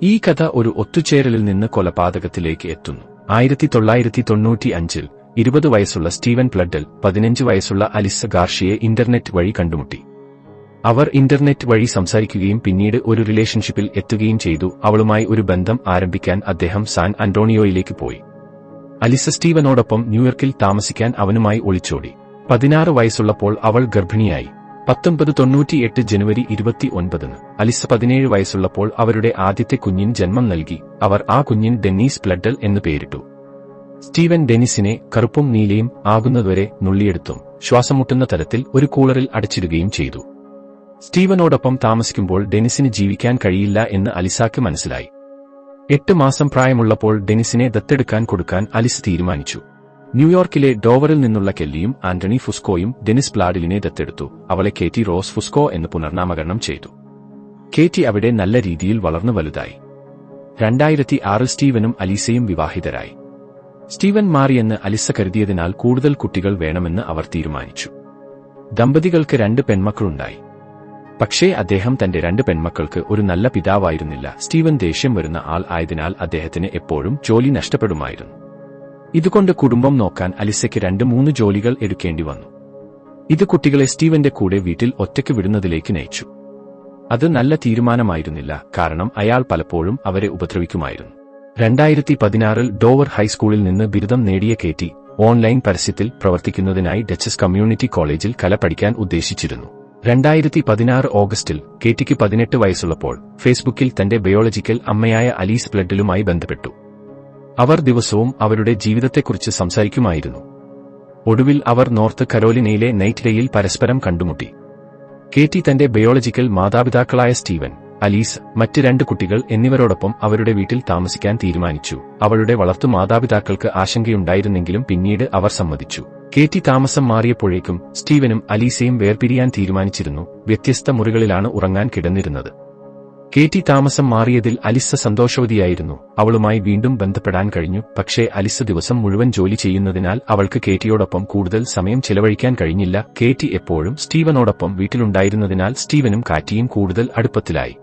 ഈ കഥ ഒരു ഒത്തുചേരലിൽ നിന്ന് കൊലപാതകത്തിലേക്ക് എത്തുന്നു. 1995-ൽ 20 വയസ്സുള്ള സ്റ്റീവൻ പ്ലഡൽ 15 വയസ്സുള്ള അലിസ ഗാർഷിയെ ഇന്റർനെറ്റ് വഴി കണ്ടുമുട്ടി. അവർ ഇന്റർനെറ്റ് വഴി സംസാരിക്കുകയും പിന്നീട് ഒരു റിലേഷൻഷിപ്പിൽ എത്തുകയും ചെയ്തു. അവളുമായി ഒരു ബന്ധം ആരംഭിക്കാൻ അദ്ദേഹം സാൻ അന്റോണിയോയിലേക്ക് പോയി. അലിസ സ്റ്റീവനോടൊപ്പം ന്യൂയോർക്കിൽ താമസിക്കാൻ അവനുമായി ഒളിച്ചോടി. 16 വയസ്സുള്ളപ്പോൾ അവൾ ഗർഭിണിയായി. 1998 ജനുവരി 29-ന് അലിസ 17 വയസ്സുള്ളപ്പോൾ അവരുടെ ആദ്യത്തെ കുഞ്ഞിന് ജന്മം നൽകി. അവർ ആ കുഞ്ഞിന് ഡെന്നീസ് പ്ലഡൽ എന്ന് പേരിട്ടു. സ്റ്റീവൻ ഡെന്നിസിനെ കറുപ്പും നീലയും ആകുന്നതുവരെ നുള്ളിയെടുത്തും ശ്വാസം മുട്ടുന്ന തരത്തിൽ ഒരു കൂളറിൽ അടച്ചിടുകയും ചെയ്തു. സ്റ്റീവനോടൊപ്പം താമസിക്കുമ്പോൾ ഡെന്നിസിന് ജീവിക്കാൻ കഴിയില്ല എന്ന് അലിസാക്ക് മനസ്സിലായി. 8 മാസം പ്രായമുള്ളപ്പോൾ ഡെന്നിസിനെ ദത്തെടുക്കാൻ കൊടുക്കാൻ അലിസ തീരുമാനിച്ചു. ന്യൂയോർക്കിലെ ഡോവറിൽ നിന്നുള്ള കെല്ലിയും ആന്റണി ഫുസ്കോയും ഡെന്നിസ് പ്ലാഡിലിനെ ദത്തെടുത്തു. അവളെ കേറ്റി റോസ് ഫുസ്കോ എന്ന് പുനർനാമകരണം ചെയ്തു. കേറ്റി അവിടെ നല്ല രീതിയിൽ വളർന്നു വലുതായി. 2006 സ്റ്റീവനും അലീസയും വിവാഹിതരായി. സ്റ്റീവൻ മാറിയെന്ന് അലിസ കരുതിയതിനാൽ കൂടുതൽ കുട്ടികൾ വേണമെന്ന് അവർ തീരുമാനിച്ചു. ദമ്പതികൾക്ക് 2 പെൺമക്കളുണ്ടായി. പക്ഷേ അദ്ദേഹം തന്റെ 2 പെൺമക്കൾക്ക് ഒരു നല്ല പിതാവായിരുന്നില്ല. സ്റ്റീവൻ ദേഷ്യം വരുന്ന ആൾ ആയതിനാൽ അദ്ദേഹത്തിന് എപ്പോഴും ജോലി നഷ്ടപ്പെടുമായിരുന്നു. ഇതുകൊണ്ട് കുടുംബം നോക്കാൻ അലിസയ്ക്ക് 2-3 ജോലികൾ എടുക്കേണ്ടി വന്നു. ഇത് കുട്ടികളെ സ്റ്റീവന്റെ കൂടെ വീട്ടിൽ ഒറ്റയ്ക്ക് വിടുന്നതിലേക്ക് നയിച്ചു. അത് നല്ല തീരുമാനമായിരുന്നില്ല, കാരണം അയാൾ പലപ്പോഴും അവരെ ഉപദ്രവിക്കുമായിരുന്നു. 2016-ൽ ഡോവർ ഹൈസ്കൂളിൽ നിന്ന് ബിരുദം നേടിയ കേറ്റി ഓൺലൈൻ പരസ്യത്തിൽ പ്രവർത്തിക്കുന്നതിനായി ഡച്ചസ് കമ്മ്യൂണിറ്റി കോളേജിൽ കല പഠിക്കാൻ ഉദ്ദേശിച്ചിരുന്നു. 2016 ഓഗസ്റ്റിൽ കേറ്റിക്ക് 18 വയസ്സുള്ളപ്പോൾ ഫേസ്ബുക്കിൽ തന്റെ ബയോളജിക്കൽ അമ്മയായ അലീസ് പ്ലഡലുമായി ബന്ധപ്പെട്ടു. അവർ ദിവസവും അവരുടെ ജീവിതത്തെക്കുറിച്ച് സംസാരിക്കുമായിരുന്നു. ഒടുവിൽ അവർ നോർത്ത് കരോലിനയിലെ നൈറ്റ്ഡേയിൽ പരസ്പരം കണ്ടുമുട്ടി. കേറ്റി തന്റെ ബയോളജിക്കൽ മാതാപിതാക്കളായ സ്റ്റീവൻ, അലീസ്, മറ്റ് 2 കുട്ടികൾ എന്നിവരോടൊപ്പം അവരുടെ വീട്ടിൽ താമസിക്കാൻ തീരുമാനിച്ചു. അവളുടെ വളർത്തു മാതാപിതാക്കൾക്ക് ആശങ്കയുണ്ടായിരുന്നെങ്കിലും പിന്നീട് അവർ സമ്മതിച്ചു. കേറ്റി താമസം മാറിയപ്പോഴേക്കും സ്റ്റീവനും അലീസയും വേർപിരിയാൻ തീരുമാനിച്ചിരുന്നു. വ്യത്യസ്ത മുറികളിലാണ് ഉറങ്ങാൻ കിടന്നിരുന്നത്. കേറ്റി താമസം മാറിയതിൽ അലിസ സന്തോഷവതിയായിരുന്നു. അവളുമായി വീണ്ടും ബന്ധപ്പെടാൻ കഴിഞ്ഞു. പക്ഷേ അലിസ ദിവസം മുഴുവൻ ജോലി ചെയ്യുന്നതിനാൽ അവൾക്ക് കേറ്റിയോടൊപ്പം കൂടുതൽ സമയം ചെലവഴിക്കാൻ കഴിഞ്ഞില്ല. കേറ്റി എപ്പോഴും സ്റ്റീവനോടൊപ്പം വീട്ടിലുണ്ടായിരുന്നതിനാൽ സ്റ്റീവനും കാറ്റിയും കൂടുതൽ അടുപ്പത്തിലായി.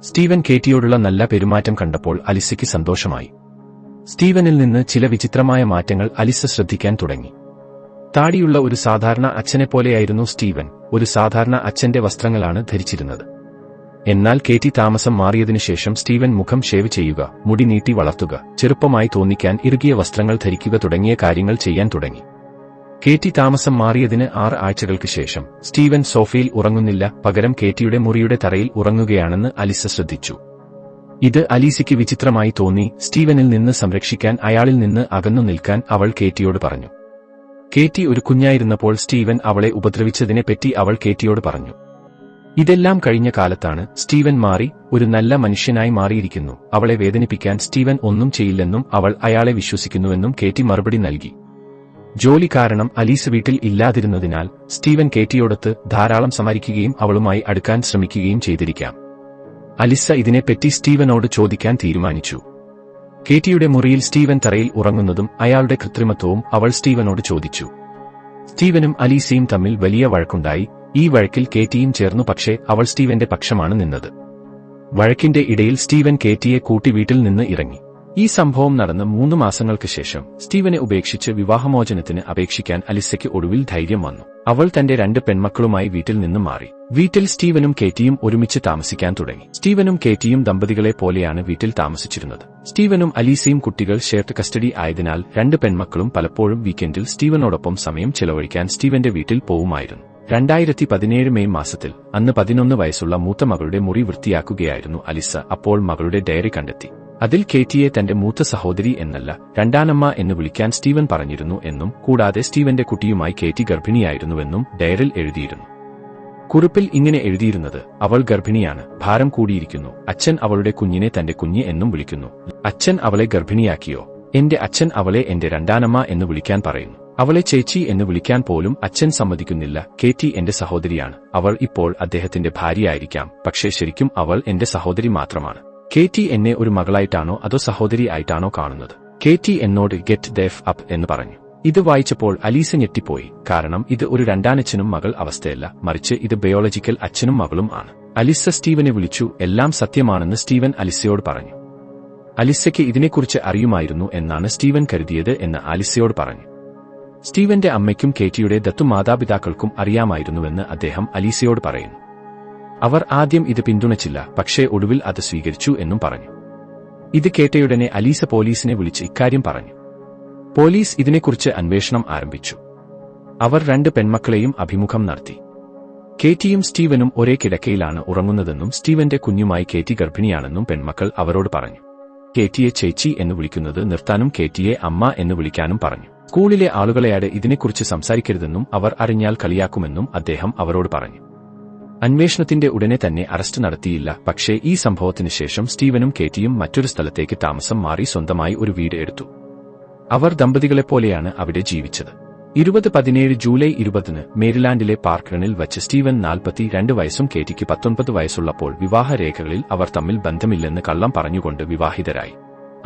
സ്റ്റീവൻ കേറ്റിയോടുള്ള നല്ല പെരുമാറ്റം കണ്ടപ്പോൾ അലിസയ്ക്ക് സന്തോഷമായി. സ്റ്റീവനിൽ നിന്ന് ചില വിചിത്രമായ മാറ്റങ്ങൾ അലിസ ശ്രദ്ധിക്കാൻ തുടങ്ങി. താടിയുള്ള ഒരു സാധാരണ അച്ഛനെപ്പോലെയായിരുന്നു സ്റ്റീവൻ. ഒരു സാധാരണ അച്ഛന്റെ വസ്ത്രങ്ങളാണ് ധരിച്ചിരുന്നത്. എന്നാൽ കേറ്റി താമസം മാറിയതിനുശേഷം സ്റ്റീവൻ മുഖം ഷേവ് ചെയ്യുക, മുടി നീട്ടി വളർത്തുക, ചെറുപ്പമായി തോന്നിക്കാൻ ഇറുകിയ വസ്ത്രങ്ങൾ ധരിക്കുക തുടങ്ങിയ കാര്യങ്ങൾ ചെയ്യാൻ തുടങ്ങി. കേറ്റി താമസം മാറിയതിന് 6 ആഴ്ചകൾക്ക് ശേഷം സ്റ്റീവൻ സോഫയിൽ ഉറങ്ങുന്നില്ല, പകരം കേറ്റിയുടെ മുറിയുടെ തറയിൽ ഉറങ്ങുകയാണെന്ന് അലിസ ശ്രദ്ധിച്ചു. ഇത് അലീസയ്ക്ക് വിചിത്രമായി തോന്നി. സ്റ്റീവനിൽ നിന്ന് സംരക്ഷിക്കാൻ അയാളിൽ നിന്ന് അകന്നു നിൽക്കാൻ അവൾ കേറ്റിയോട് പറഞ്ഞു. കേറ്റി ഒരു കുഞ്ഞായിരുന്നപ്പോൾ സ്റ്റീവൻ അവളെ ഉപദ്രവിച്ചതിനെപ്പറ്റി അവൾ കേറ്റിയോട് പറഞ്ഞു. ഇതെല്ലാം കഴിഞ്ഞ കാലത്താണ് സ്റ്റീവൻ മാറി, ഒരു നല്ല മനുഷ്യനായി മാറിയിരിക്കുന്നു. അവളെ വേദനിപ്പിക്കാൻ സ്റ്റീവൻ ഒന്നും ചെയ്യില്ലെന്നും അവൾ അയാളെ വിശ്വസിക്കുന്നുവെന്നും കേറ്റി മറുപടി നൽകി. ജോലി കാരണം അലീസ് വീട്ടിൽ ഇല്ലാതിരുന്നതിനാൽ സ്റ്റീവൻ കേറ്റിയോടൊത്ത് ധാരാളം സംസാരിക്കുകയും അവളുമായി അടുക്കാൻ ശ്രമിക്കുകയും ചെയ്തിരിക്കാം. അലിസ ഇതിനെപ്പറ്റി സ്റ്റീവനോട് ചോദിക്കാൻ തീരുമാനിച്ചു. കേറ്റിയുടെ മുറിയിൽ സ്റ്റീവൻ തറയിൽ ഉറങ്ങുന്നതും അയാളുടെ കൃത്രിമത്വവും അവൾ സ്റ്റീവനോട് ചോദിച്ചു. സ്റ്റീവനും അലീസയും തമ്മിൽ വലിയ വഴക്കുണ്ടായി. ഈ വഴക്കിൽ കേറ്റിയും ചേർന്നു, പക്ഷേ അവൾ സ്റ്റീവന്റെ പക്ഷമാണ് നിന്നത്. വഴക്കിന്റെ ഇടയിൽ സ്റ്റീവൻ കേറ്റിയെ കൂട്ടി വീട്ടിൽ നിന്ന് ഇറങ്ങി. ഈ സംഭവം നടന്ന് 3 മാസങ്ങൾക്ക് ശേഷം സ്റ്റീവനെ ഉപേക്ഷിച്ച് വിവാഹമോചനത്തിന് അപേക്ഷിക്കാൻ അലിസയ്ക്ക് ഒടുവിൽ ധൈര്യം വന്നു. അവൾ തന്റെ 2 പെൺമക്കളുമായി വീട്ടിൽ നിന്ന് മാറി. വീട്ടിൽ സ്റ്റീവനും കേറ്റിയും ഒരുമിച്ച് താമസിക്കാൻ തുടങ്ങി. സ്റ്റീവനും കേറ്റിയും ദമ്പതികളെ പോലെയാണ് വീട്ടിൽ താമസിച്ചിരുന്നത്. സ്റ്റീവനും അലീസയും കുട്ടികൾ ഷെയർഡ് കസ്റ്റഡി ആയതിനാൽ 2 പെൺമക്കളും പലപ്പോഴും വീക്കെൻഡിൽ സ്റ്റീവനോടൊപ്പം സമയം ചെലവഴിക്കാൻ സ്റ്റീവന്റെ വീട്ടിൽ പോവുമായിരുന്നു. 2017 മെയ് മാസത്തിൽ അന്ന് 11 വയസ്സുള്ള മൂത്ത മകളുടെ മുറി വൃത്തിയാക്കുകയായിരുന്നു അലിസ. അപ്പോൾ മകളുടെ ഡയറി കണ്ടെത്തി. അതിൽ കേറ്റിയെ തന്റെ മൂത്ത സഹോദരി എന്നല്ല, രണ്ടാനമ്മ എന്ന് വിളിക്കാൻ സ്റ്റീവൻ പറഞ്ഞിരുന്നു എന്നും കൂടാതെ സ്റ്റീവന്റെ കുട്ടിയുമായി കേറ്റി ഗർഭിണിയായിരുന്നുവെന്നും ഡയറിൽ എഴുതിയിരുന്നു. കുറിപ്പിൽ ഇങ്ങനെ എഴുതിയിരുന്നത്: അവൾ ഗർഭിണിയാണ്, ഭാരം കൂടിയിരിക്കുന്നു. അച്ഛൻ അവളുടെ കുഞ്ഞിനെ തന്റെ കുഞ്ഞ് എന്നും വിളിക്കുന്നു. അച്ഛൻ അവളെ ഗർഭിണിയാക്കിയോ? എന്റെ അച്ഛൻ അവളെ എന്റെ രണ്ടാനമ്മ എന്ന് വിളിക്കാൻ പറയുന്നു. അവളെ ചേച്ചി എന്ന് വിളിക്കാൻ പോലും അച്ഛൻ സമ്മതിക്കുന്നില്ല. കേറ്റി എന്റെ സഹോദരിയാണ്. അവൾ ഇപ്പോൾ അദ്ദേഹത്തിന്റെ ഭാര്യയായിരിക്കാം, പക്ഷേ ശരിക്കും അവൾ എന്റെ സഹോദരി മാത്രമാണ്. കേറ്റി എന്നെ ഒരു മകളായിട്ടാണോ അതോ സഹോദരി ആയിട്ടാണോ കാണുന്നത്? കേറ്റി എന്നോട് ഗെറ്റ് ദെഫ് അപ്പ് എന്ന് പറഞ്ഞു. ഇത് വായിച്ചപ്പോൾ അലീസ ഞെട്ടിപ്പോയി. കാരണം ഇത് ഒരു രണ്ടാനച്ഛനും മകൾ അവസ്ഥയല്ല, മറിച്ച് ഇത് ബയോളജിക്കൽ അച്ഛനും മകളും ആണ്. അലിസ്സ സ്റ്റീവനെ വിളിച്ചു. എല്ലാം സത്യമാണെന്ന് സ്റ്റീവൻ അലിസ്സയോട് പറഞ്ഞു. അലിസ്സയ്ക്ക് ഇതിനെക്കുറിച്ച് അറിയുമായിരുന്നു എന്നാണ് സ്റ്റീവൻ കരുതിയത് എന്ന് അലിസ്സയോട് പറഞ്ഞു. സ്റ്റീവന്റെ അമ്മയ്ക്കും കേറ്റിയുടെ ദത്തുമാതാപിതാക്കൾക്കും അറിയാമായിരുന്നുവെന്ന് അദ്ദേഹം അലീസയോട് പറയുന്നു. അവർ ആദ്യം ഇത് പിന്തുണച്ചില്ല, പക്ഷേ ഒടുവിൽ അത് സ്വീകരിച്ചു എന്നും പറഞ്ഞു. ഇത് കേട്ടയുടനെ അലീസ പോലീസിനെ വിളിച്ച് ഇക്കാര്യം പറഞ്ഞു. പോലീസ് ഇതിനെക്കുറിച്ച് അന്വേഷണം ആരംഭിച്ചു. അവർ 2 പെൺമക്കളെയും അഭിമുഖം നടത്തി. കേറ്റിയും സ്റ്റീവനും ഒരേ കിടക്കയിലാണ് ഉറങ്ങുന്നതെന്നും സ്റ്റീവന്റെ കുഞ്ഞുമായി കേറ്റി ഗർഭിണിയാണെന്നും പെൺമക്കൾ അവരോട് പറഞ്ഞു. കേറ്റിയെ ചേച്ചി എന്ന് വിളിക്കുന്നത് നിർത്താനും കേറ്റിയെ അമ്മ എന്ന് വിളിക്കാനും പറഞ്ഞു. സ്കൂളിലെ ആളുകളെയാട് ഇതിനെക്കുറിച്ച് സംസാരിക്കരുതെന്നും അവർ അറിഞ്ഞാൽ കളിയാക്കുമെന്നും അദ്ദേഹം അവരോട് പറഞ്ഞു. അന്വേഷണത്തിന്റെ ഉടനെ തന്നെ അറസ്റ്റ് നടത്തിയില്ല, പക്ഷേ ഈ സംഭവത്തിന് ശേഷം സ്റ്റീവനും കേറ്റിയും മറ്റൊരു സ്ഥലത്തേക്ക് താമസം മാറി സ്വന്തമായി ഒരു വീട് എടുത്തു. അവർ ദമ്പതികളെപ്പോലെയാണ് അവിടെ ജീവിച്ചത്. 2017 ജൂലൈ 20 മേരിലാൻഡിലെ പാർക്ക്റണിൽ വച്ച് സ്റ്റീവൻ 42 വയസ്സും കേറ്റിക്ക് 19 വയസ്സുള്ളപ്പോൾ വിവാഹരേഖകളിൽ അവർ തമ്മിൽ ബന്ധമില്ലെന്ന് കള്ളം പറഞ്ഞുകൊണ്ട് വിവാഹിതരായി.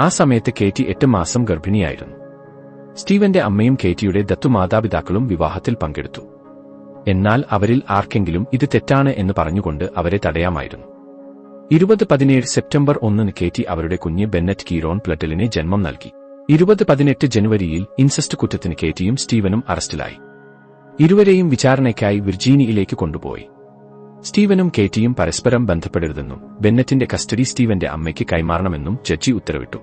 ആ സമയത്ത് കേറ്റി 8 മാസം ഗർഭിണിയായിരുന്നു. സ്റ്റീവന്റെ അമ്മയും കേറ്റിയുടെ ദത്തുമാതാപിതാക്കളും വിവാഹത്തിൽ പങ്കെടുത്തു. എന്നാൽ അവരിൽ ആർക്കെങ്കിലും ഇത് തെറ്റാണ് എന്ന് പറഞ്ഞുകൊണ്ട് അവരെ തടയാമായിരുന്നു. 2017 സെപ്റ്റംബർ 1 കേറ്റി അവരുടെ കുഞ്ഞ് ബെന്നറ്റ് കീറോൺ പ്ലട്ടലിനെ ജന്മം നൽകി. 2018 ജനുവരിയിൽ ഇൻസെസ്റ്റ് കുറ്റത്തിന് കേറ്റിയും സ്റ്റീവനും അറസ്റ്റിലായി. ഇരുവരെയും വിചാരണയ്ക്കായി വിർജീനിയയിലേക്ക് കൊണ്ടുപോയി. സ്റ്റീവനും കേറ്റിയും പരസ്പരം ബന്ധപ്പെടരുതെന്നും ബെന്നറ്റിന്റെ കസ്റ്റഡി സ്റ്റീവന്റെ അമ്മയ്ക്ക് കൈമാറണമെന്നും ജഡ്ജി ഉത്തരവിട്ടു.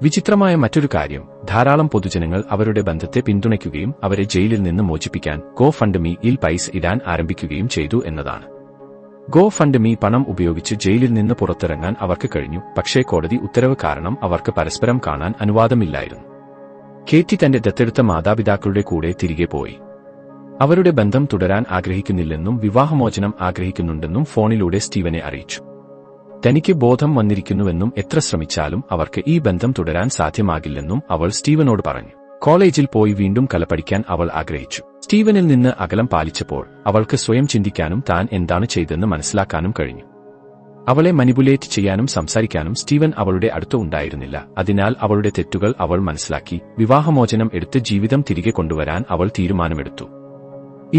വിചിത്രമായ മറ്റൊരു കാര്യം, ധാരാളം പൊതുജനങ്ങൾ അവരുടെ ബന്ധത്തെ പിന്തുണയ്ക്കുകയും അവരെ ജയിലിൽ നിന്ന് മോചിപ്പിക്കാൻ ഗോ ഫണ്ട് മീയിൽ പൈസ ഇടാൻ ആരംഭിക്കുകയും ചെയ്തു എന്നതാണ്. ഗോ ഫണ്ട് മീ പണം ഉപയോഗിച്ച് ജയിലിൽ നിന്ന് പുറത്തിറങ്ങാൻ അവർക്ക് കഴിഞ്ഞു, പക്ഷേ കോടതി ഉത്തരവ് കാരണം അവർക്ക് പരസ്പരം കാണാൻ അനുവാദമില്ലായിരുന്നു. കേറ്റി തന്റെ ദത്തെടുത്ത മാതാപിതാക്കളുടെ കൂടെ തിരികെ പോയി. അവരുടെ ബന്ധം തുടരാൻ ആഗ്രഹിക്കുന്നില്ലെന്നും വിവാഹമോചനം ആഗ്രഹിക്കുന്നുണ്ടെന്നും ഫോണിലൂടെ സ്റ്റീവനെ അറിയിച്ചു. തനിക്ക് ബോധം വന്നിരിക്കുന്നുവെന്നും എത്ര ശ്രമിച്ചാലും അവർക്ക് ഈ ബന്ധം തുടരാൻ സാധ്യമാകില്ലെന്നും അവൾ സ്റ്റീവനോട് പറഞ്ഞു. കോളേജിൽ പോയി വീണ്ടും കല പഠിക്കാൻ അവൾ ആഗ്രഹിച്ചു. സ്റ്റീവനിൽ നിന്ന് അകലം പാലിച്ചപ്പോൾ അവൾക്ക് സ്വയം ചിന്തിക്കാനും താൻ എന്താണ് ചെയ്തെന്ന് മനസ്സിലാക്കാനും കഴിഞ്ഞു. അവളെ മനിപുലേറ്റ് ചെയ്യാനും സംസാരിക്കാനും സ്റ്റീവൻ അവളുടെ അടുത്ത് ഉണ്ടായിരുന്നില്ല. അതിനാൽ അവളുടെ തെറ്റുകൾ അവൾ മനസ്സിലാക്കി വിവാഹമോചനം എടുത്ത് ജീവിതം തിരികെ കൊണ്ടുവരാൻ അവൾ തീരുമാനമെടുത്തു.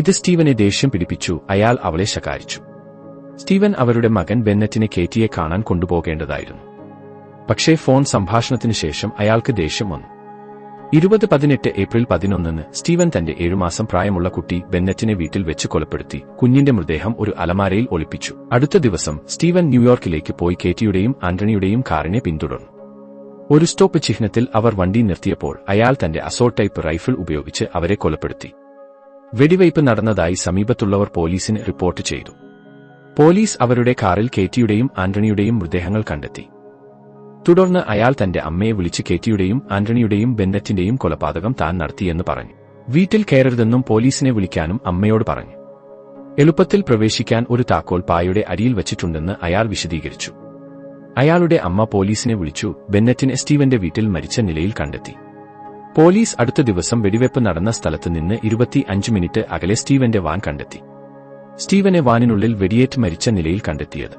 ഇത് സ്റ്റീവനെ ദേഷ്യം പിടിപ്പിച്ചു. അയാൾ അവളെ ശകാരിച്ചു. സ്റ്റീവൻ അവരുടെ മകൻ ബെന്നറ്റിനെ കേറ്റിയെ കാണാൻ കൊണ്ടുപോകേണ്ടതായിരുന്നു. പക്ഷേ ഫോൺ സംഭാഷണത്തിന് ശേഷം അയാൾക്ക് ദേഷ്യം വന്നു. 2018 ഏപ്രിൽ 11 സ്റ്റീവൻ തന്റെ 7 മാസം പ്രായമുള്ള കുട്ടി ബെന്നറ്റിനെ വീട്ടിൽ വെച്ച് കൊലപ്പെടുത്തി കുഞ്ഞിന്റെ മൃതദേഹം ഒരു അലമാരയിൽ ഒളിപ്പിച്ചു. അടുത്ത ദിവസം സ്റ്റീവൻ ന്യൂയോർക്കിലേക്ക് പോയി കേറ്റിയുടെയും ആന്റണിയുടെയും കാറിനെ പിന്തുടർന്നു. ഒരു സ്റ്റോപ്പ് ചിഹ്നത്തിൽ അവർ വണ്ടി നിർത്തിയപ്പോൾ അയാൾ തന്റെ അസോൾട്ട് ടൈപ്പ് റൈഫിൾ ഉപയോഗിച്ച് അവരെ കൊലപ്പെടുത്തി. വെടിവയ്പ് നടന്നതായി സമീപത്തുള്ളവർ പോലീസിന് റിപ്പോർട്ട് ചെയ്തു. പോലീസ് അവരുടെ കാറിൽ കേറ്റിയുടെയും ആന്റണിയുടെയും മൃതദേഹങ്ങൾ കണ്ടെത്തി. തുടർന്ന് അയാൾ തന്റെ അമ്മയെ വിളിച്ച് കേറ്റിയുടെയും ആന്റണിയുടെയും ബെന്നറ്റിന്റെയും കൊലപാതകം താൻ നടത്തിയെന്ന് പറഞ്ഞു. വീട്ടിൽ കയറരുതെന്നും പോലീസിനെ വിളിക്കാനും അമ്മയോട് പറഞ്ഞു. എളുപ്പത്തിൽ പ്രവേശിക്കാൻ ഒരു താക്കോൽ പായയുടെ അടിയിൽ വച്ചിട്ടുണ്ടെന്ന് അയാൾ വിശദീകരിച്ചു. അയാളുടെ അമ്മ പോലീസിനെ വിളിച്ചു. ബെന്നറ്റിനെ സ്റ്റീവന്റെ വീട്ടിൽ മരിച്ച നിലയിൽ കണ്ടെത്തി. പോലീസ് അടുത്ത ദിവസം വെടിവെപ്പ് നടന്ന സ്ഥലത്ത് നിന്ന് 25 മിനിറ്റ് അകലെ സ്റ്റീവന്റെ വാൻ കണ്ടെത്തി. സ്റ്റീവനെ വാനിനുള്ളിൽ വെടിയേറ്റ് മരിച്ച നിലയിൽ കണ്ടെത്തിയത്.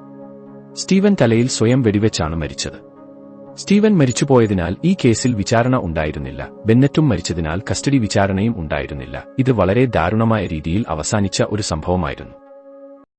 സ്റ്റീവൻ തലയിൽ സ്വയം വെടിവെച്ചാണ് മരിച്ചത്. സ്റ്റീവൻ മരിച്ചുപോയതിനാൽ ഈ കേസിൽ വിചാരണ ഉണ്ടായിരുന്നില്ല. ബെന്നറ്റും മരിച്ചതിനാൽ കസ്റ്റഡി വിചാരണയും ഉണ്ടായിരുന്നില്ല. ഇത് വളരെ ദാരുണമായ രീതിയിൽ അവസാനിച്ച ഒരു സംഭവമായിരുന്നു.